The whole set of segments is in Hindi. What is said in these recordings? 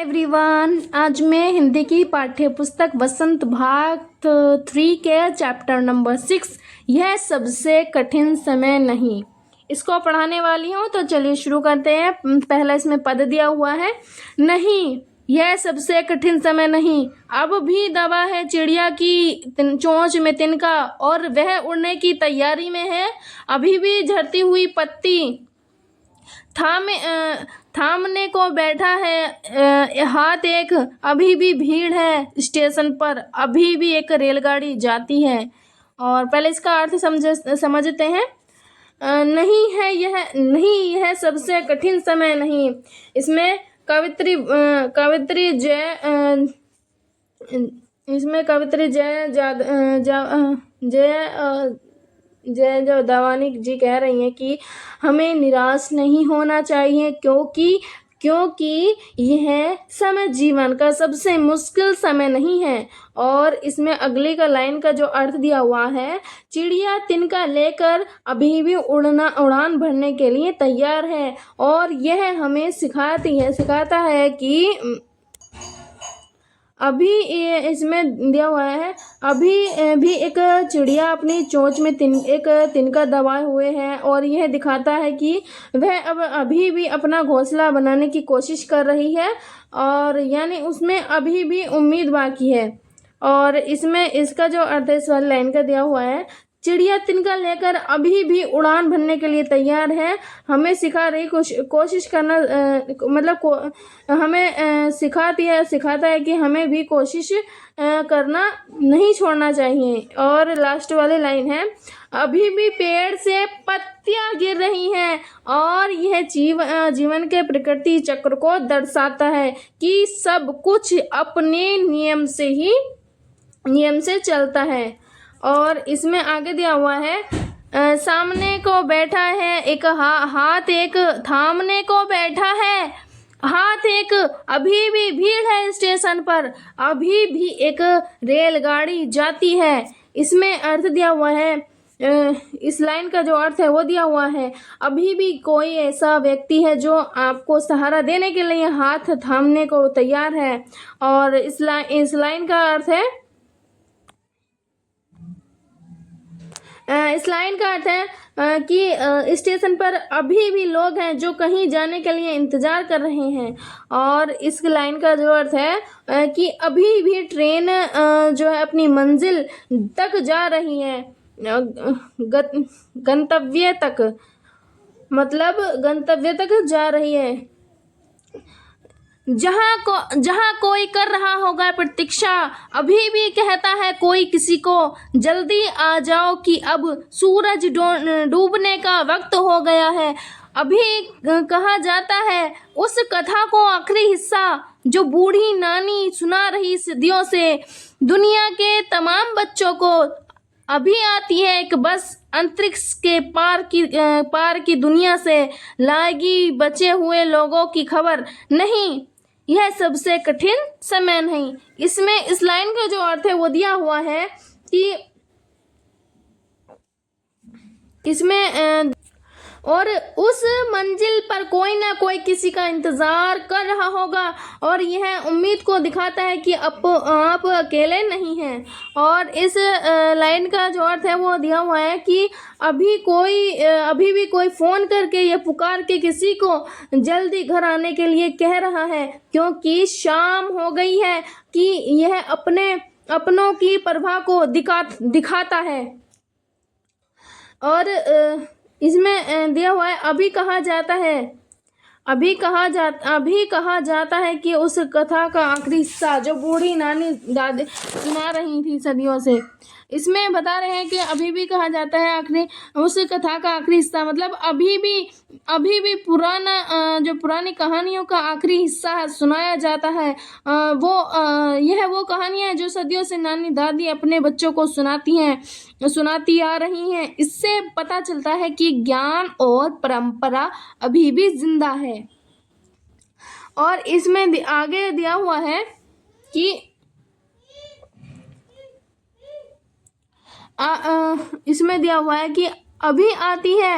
एवरीवन, आज मैं हिंदी की पाठ्य पुस्तक वसंत भाग 3 के चैप्टर नंबर 6 यह सबसे कठिन समय नहीं इसको पढ़ाने वाली हूँ। तो चलिए शुरू करते हैं। पहला इसमें पद दिया हुआ है, नहीं यह सबसे कठिन समय नहीं। अब भी दबा है चिड़िया की चोंच में तिनका और वह उड़ने की तैयारी में है। अभी भी झड़ती हुई पत्ती थामने को बैठा है हाथ एक। अभी भी भीड़ है स्टेशन पर, अभी भी एक रेलगाड़ी जाती है। और पहले इसका अर्थ समझते हैं। नहीं यह सबसे कठिन समय नहीं। इसमें कवित्री जय जो दवानी जी कह रही हैं कि हमें निराश नहीं होना चाहिए क्योंकि यह समय जीवन का सबसे मुश्किल समय नहीं है। और इसमें अगली का लाइन का जो अर्थ दिया हुआ है, चिड़िया तिनका लेकर अभी भी उड़ान भरने के लिए तैयार है। और यह हमें सिखाता है कि अभी इसमें दिया हुआ है, अभी भी एक चिड़िया अपनी चोंच में एक तिनका दबाए हुए है। और यह दिखाता है कि वह अभी भी अपना घोंसला बनाने की कोशिश कर रही है, और यानी उसमें अभी भी उम्मीद बाकी है। और इसमें इसका जो अर्थ इस वाली लाइन का दिया हुआ है, चिड़िया तिनका लेकर अभी भी उड़ान भरने के लिए तैयार है। हमें सिखा रही कोशिश करना हमें सिखाता है कि हमें भी कोशिश करना नहीं छोड़ना चाहिए। और लास्ट वाली लाइन है, अभी भी पेड़ से पत्तियां गिर रही हैं। और यह जीवन के प्रकृति चक्र को दर्शाता है कि सब कुछ अपने नियम से चलता है। और इसमें आगे दिया हुआ है, सामने को बैठा है एक हाथ एक थामने को बैठा है हाथ एक। अभी भी भीड़ है स्टेशन पर, अभी भी एक रेलगाड़ी जाती है। इसमें अर्थ दिया हुआ है, इस लाइन का जो अर्थ है वो दिया हुआ है, अभी भी कोई ऐसा व्यक्ति है जो आपको सहारा देने के लिए हाथ थामने को तैयार है। और इस लाइन का अर्थ है, इस लाइन का अर्थ है कि स्टेशन पर अभी भी लोग हैं जो कहीं जाने के लिए इंतजार कर रहे हैं। और इस लाइन का जो अर्थ है कि अभी भी ट्रेन जो है अपनी मंजिल तक जा रही है, गंतव्य तक जा रही है। जहाँ कोई कर रहा होगा प्रतीक्षा, अभी भी कहता है कोई किसी को, जल्दी आ जाओ कि अब सूरज डूबने का वक्त हो गया है। अभी कहा जाता है उस कथा को आखिरी हिस्सा जो बूढ़ी नानी सुना रही सदियों से दुनिया के तमाम बच्चों को। अभी आती है एक बस अंतरिक्ष के पार की दुनिया से लाएगी बचे हुए लोगों की खबर। नहीं यह सबसे कठिन समय नहीं। इसमें इस लाइन का जो अर्थ है वो दिया हुआ है कि इसमें और उस मंजिल पर कोई ना कोई किसी का इंतजार कर रहा होगा। और यह उम्मीद को दिखाता है कि आप अकेले नहीं हैं। और इस लाइन का जो अर्थ है वो दिया हुआ है कि अभी भी कोई फोन करके या पुकार के किसी को जल्दी घर आने के लिए कह रहा है, क्योंकि शाम हो गई है। कि यह अपनों की प्रभा को दिखाता है। और इसमें दिया हुआ है, अभी कहा जाता है कि उस कथा का आखिरी हिस्सा जो बूढ़ी नानी दादी सुना रही थी सदियों से, इसमें बता रहे हैं कि अभी भी कहा जाता है आखिरी उस कथा का आखिरी हिस्सा, मतलब अभी भी पुरानी कहानियों का आखिरी हिस्सा सुनाया जाता है। यह वो कहानियां जो सदियों से नानी दादी अपने बच्चों को सुनाती आ रही हैं। इससे पता चलता है कि ज्ञान और परंपरा अभी भी जिंदा है। और इसमें आगे दिया हुआ है कि इसमें दिया हुआ है कि अभी आती है,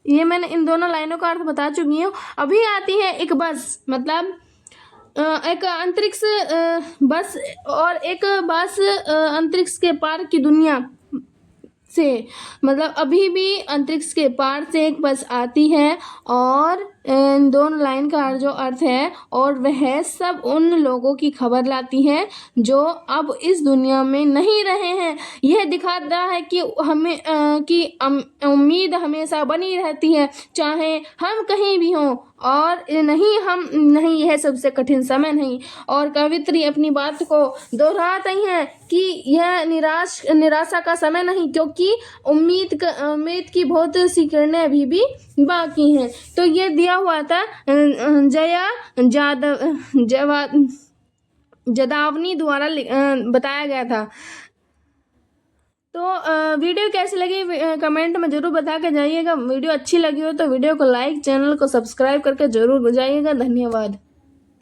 ये मैंने इन दोनों लाइनों का अर्थ बता चुकी हूँ। अभी आती है एक बस, मतलब एक अंतरिक्ष बस और एक बस अंतरिक्ष के पार की दुनिया से, मतलब अभी भी अंतरिक्ष के पार से एक बस आती है और इन दोनों लाइन का जो अर्थ है, और वह सब उन लोगों की खबर लाती है जो अब इस दुनिया में नहीं रहे हैं। यह दिखाता है कि हमें कि उम्मीद हमेशा बनी रहती है, चाहे हम कहीं भी हों, और नहीं यह सबसे कठिन समय नहीं। और कवित्री अपनी बात को दोहराती हैं कि यह निराशा का समय नहीं, क्योंकि उम्मीद की बहुत सी किरणें अभी भी बाकी हैं। तो ये दिया हुआ था जदावनी द्वारा बताया गया था। तो वीडियो कैसी लगी कमेंट में ज़रूर बता के जाइएगा। वीडियो अच्छी लगी हो तो वीडियो को लाइक, चैनल को सब्सक्राइब करके ज़रूर जाइएगा। धन्यवाद।